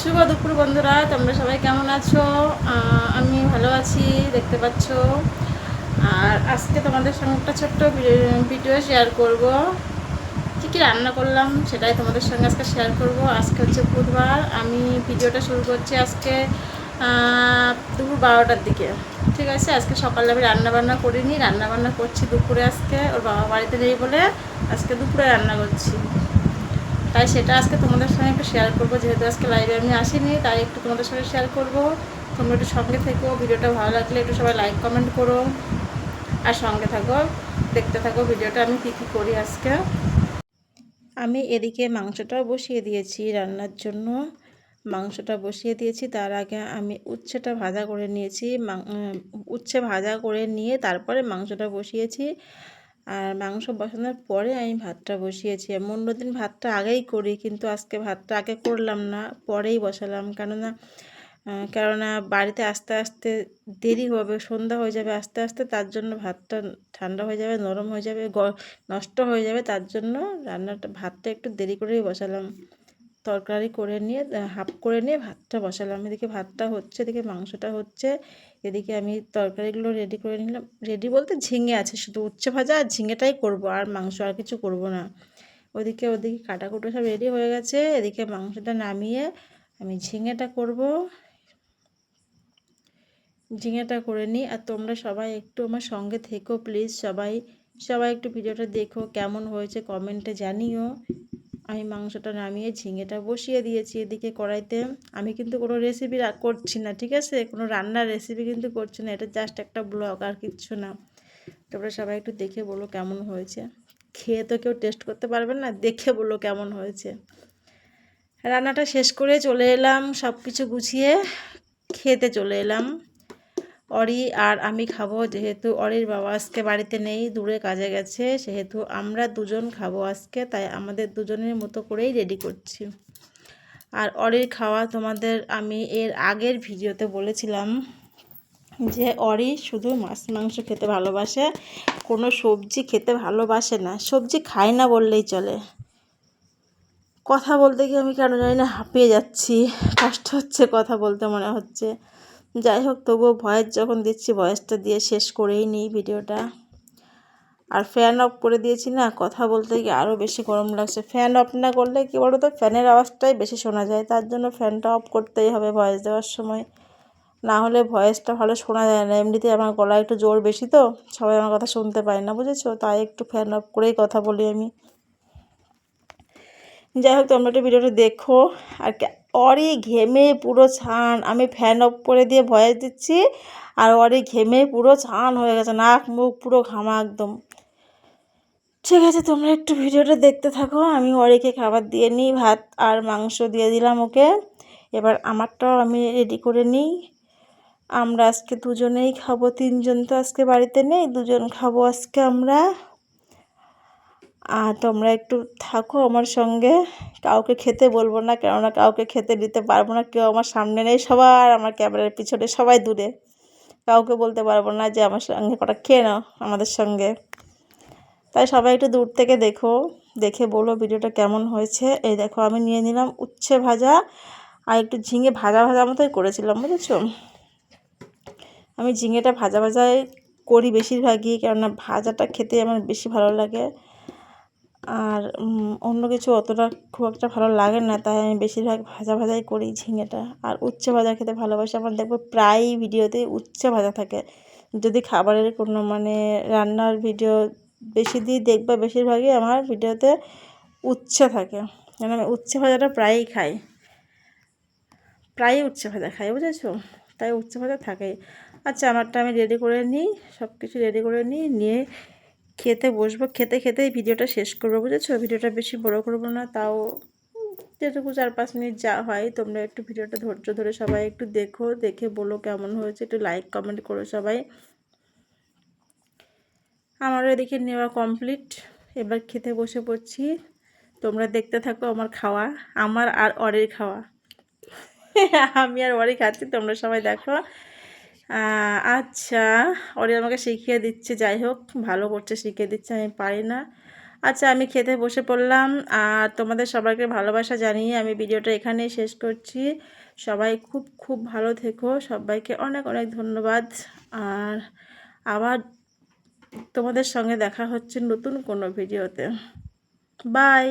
শুভ দুপুর বন্ধুরা, তোমরা সবাই কেমন আছো? আমি ভালো আছি, দেখতে পাচ্ছ। আর আজকে তোমাদের সঙ্গে একটা ছোট্ট ভিডিও শেয়ার করব। কী কী রান্না করলাম সেটাই তোমাদের সঙ্গে আজকে শেয়ার করব। আজকে হচ্ছে বুধবার। আমি ভিডিওটা শুরু করছি আজকে দুপুর 12টার দিকে। ঠিক আছে, আজকে সকালে আমি রান্নাবান্না করিনি, রান্নাবান্না করছি দুপুরে। আজকে ওর বাবা বাড়িতে নেই বলে আজকে দুপুরে রান্না করছি। তাই সেটা আজকে তোমাদের সঙ্গে একটু শেয়ার করবো, যেহেতু আজকে লাইভে আমি আসিনি, তাই একটু তোমাদের সঙ্গে শেয়ার করবো। তোমরা একটু সঙ্গে থেকো, ভিডিওটা ভালো লাগলে একটু সবাই লাইক কমেন্ট করো আর সঙ্গে থাকো, দেখতে থাকো ভিডিওটা আমি কী কী করি আজকে। আমি এদিকে মাংসটাও বসিয়ে দিয়েছি রান্নার জন্য। মাংসটা বসিয়ে দিয়েছি, তার আগে আমি উচ্ছেটা ভাজা করে নিয়েছি। উচ্ছে ভাজা করে নিয়ে তারপরে মাংসটা বসিয়েছি। আর মাংস বসানোর পরে আমি ভাতটা বসিয়েছি। আমি অন্যদিন ভাতটা আগেই করি, কিন্তু আজকে ভাতটা আগে করলাম না, পরেই বসালাম। কেননা বাড়িতে আস্তে আস্তে দেরি হবে, সন্ধ্যা হয়ে যাবে আস্তে আস্তে, তার জন্য ভাতটা ঠান্ডা হয়ে যাবে, নরম হয়ে যাবে, নষ্ট হয়ে যাবে, তার জন্য ভাতটা একটু দেরি করেই বসালাম। তরকারি করে নিয়ে হাফ করে নিয়ে ভাতটা বসালাম। এদিকে ভাতটা হচ্ছে, এদিকে মাংসটা হচ্ছে, এদিকে আমি তরকারিগুলো রেডি করে নিলাম। রেডি বলতে ঝিঙে আছে, শুধু উচ্ছে ভাজা আর ঝিঙেটাই করব, আর মাংস আর কিছু করব না। ওদিকে কাটাকুটো সব রেডি হয়ে গেছে। এদিকে মাংসটা নামিয়ে আমি ঝিঙেটা করব। ঝিঙেটা করে নিই। আর তোমরা সবাই একটু আমার সঙ্গে থেকো প্লিজ। সবাই সবাই একটু ভিডিওটা দেখো, কেমন হয়েছে কমেন্টে জানিও। আমি মাংসটা নামিয়ে ঝিঙেটা বসিয়ে দিয়েছি এদিকে কড়াইতে। আমি কিন্তু কোনো রেসিপি করছি না, ঠিক আছে? কোনো রান্নার রেসিপি কিন্তু করছি না, এটা জাস্ট একটা ব্লগ, আর কিচ্ছু না। তোমরা সবাই একটু দেখে বলো কেমন হয়েছে। খেয়ে তো কেউ টেস্ট করতে পারবে না, দেখে বলো কেমন হয়েছে। রান্নাটা শেষ করে চলে এলাম, সব কিছু গুছিয়ে খেতে চলে এলাম। অরি আর আমি খাবো, যেহেতু অরির বাবা আজকে বাড়িতে নেই, দূরে কাজে গেছে, সেহেতু আমরা দুজন খাবো আজকে, তাই আমাদের দুজনের মতো করেই রেডি করছি। আর অরির খাওয়া তোমাদের আমি এর আগের ভিডিওতে বলেছিলাম যে অরি শুধু মাছ মাংস খেতে ভালোবাসে, কোনো সবজি খেতে ভালোবাসে না। সবজি খায় না বললেই চলে। কথা বলতে গিয়ে আমি কেন জানি না হাঁপিয়ে যাচ্ছি, কষ্ট হচ্ছে কথা বলতে মনে হচ্ছে। যাই হোক, তবুও ভয়েস যখন দিচ্ছি, ভয়েসটা দিয়ে শেষ করেই নিই ভিডিওটা। আর ফ্যান অফ করে দিয়েছি না, কথা বলতে গিয়ে আরও বেশি গরম লাগছে। ফ্যান অফ না করলে কী বলো তো, ফ্যানের আওয়াজটাই বেশি শোনা যায়, তার জন্য ফ্যানটা অফ করতেই হবে ভয়েস দেওয়ার সময়, না হলে ভয়েসটা ভালো শোনা যায় না। এমনিতেই আমার গলা একটু জোর বেশি, তো সবাই আমার কথা শুনতে পায় না, বুঝেছো? তাই একটু ফ্যান অফ করেই কথা বলি আমি। যাই হোক, তোমরা একটু ভিডিওটা দেখো। আর অরি ঘেমে পুরো ছান, আমি ফ্যান অফ করে দিয়ে ভয়েস দিচ্ছি, আর অরি ঘেমে পুরো ছান হয়ে গেছে, নাক মুখ পুরো ঘামা একদম। ঠিক আছে, তোমরা একটু ভিডিওটা দেখতে থাকো। আমি অরিকে খাবার দিয়ে নিই, ভাত আর মাংস দিয়ে দিলাম ওকে। এবার আমারটাও আমি রেডি করে নিই। আমরা আজকে দুজনেই খাবো, তিনজন তো আজকে বাড়িতে নেই, দুজন খাবো আজকে আমরা। আর তোমরা একটু থাকো আমার সঙ্গে, কাউকে খেতে বলবো না, কেননা কাউকে খেতে দিতে পারবো না। কেউ আমার সামনে নেই, সবার আমার ক্যামেরার পিছনে, সবাই দূরে। কাউকে বলতে পারবো না যে আমার সঙ্গে কটা খেয়ে নাও আমাদের সঙ্গে। তাই সবাই একটু দূর থেকে দেখো, দেখে বলো ভিডিওটা কেমন হয়েছে। এই দেখো, আমি নিয়ে নিলাম উচ্ছে ভাজা, আর একটু ঝিঙে ভাজা ভাজা মতোই করেছিলাম, বুঝেছো? আমি ঝিঙেটা ভাজা ভাজাই করি বেশিরভাগই, কেননা ভাজাটা খেতে আমার বেশি ভালো লাগে। আর অন্য কিছু অতটা খুব একটা ভালো লাগে না, তাই আমি বেশিরভাগ ভাজা ভাজাই করি ঝিঙেটা। আর উচ্ছে ভাজা খেতে ভালোবাসি। আমার দেখবো প্রায় ভিডিওতেই উচ্ছে ভাজা থাকে। যদি খাবারের কোনো রান্নার ভিডিও বেশি দিই, দেখবা বেশিরভাগই আমার ভিডিওতে উচ্ছে থাকে, কেন আমি উচ্ছে ভাজাটা প্রায়ই খাই, প্রায়ই উচ্ছে ভাজা খাই, বুঝেছো? তাই উচ্ছে ভাজা থাকেই। আচ্ছা, আমারটা আমি রেডি করে নিই, সব কিছু রেডি করে নিয়ে খেতে বসবো। খেতে খেতেই ভিডিওটা শেষ করবো, বুঝেছো? ভিডিওটা বেশি বড় করবো না, তাও যেটুকু 4-5 মিনিট যা হয়। তোমরা একটু ভিডিওটা ধৈর্য ধরে সবাই একটু দেখো, দেখে বলো কেমন হয়েছে, একটু লাইক কমেন্ট করো সবাই। আমারও এদিকে নেওয়া কমপ্লিট, এবার খেতে বসে পড়ছি। তোমরা দেখতে থাকো আমার খাওয়া, আমার আর অরের খাওয়া। আমি আর অরি খাচ্ছি, তোমরা সবাই দেখো। আচ্ছা, অরি আমাকে শিখিয়ে দিচ্ছে, যাই হোক ভালো করছে, শিখিয়ে দিচ্ছে, আমি পারি না। আচ্ছা, আমি খেতে বসে পড়লাম। আর তোমাদের সবাইকে ভালোবাসা জানিয়ে আমি ভিডিওটা এখানেই শেষ করছি। সবাই খুব খুব ভালো থেকো, সবাইকে অনেক অনেক ধন্যবাদ। আর আবার তোমাদের সঙ্গে দেখা হচ্ছে নতুন কোনো ভিডিওতে। বাই।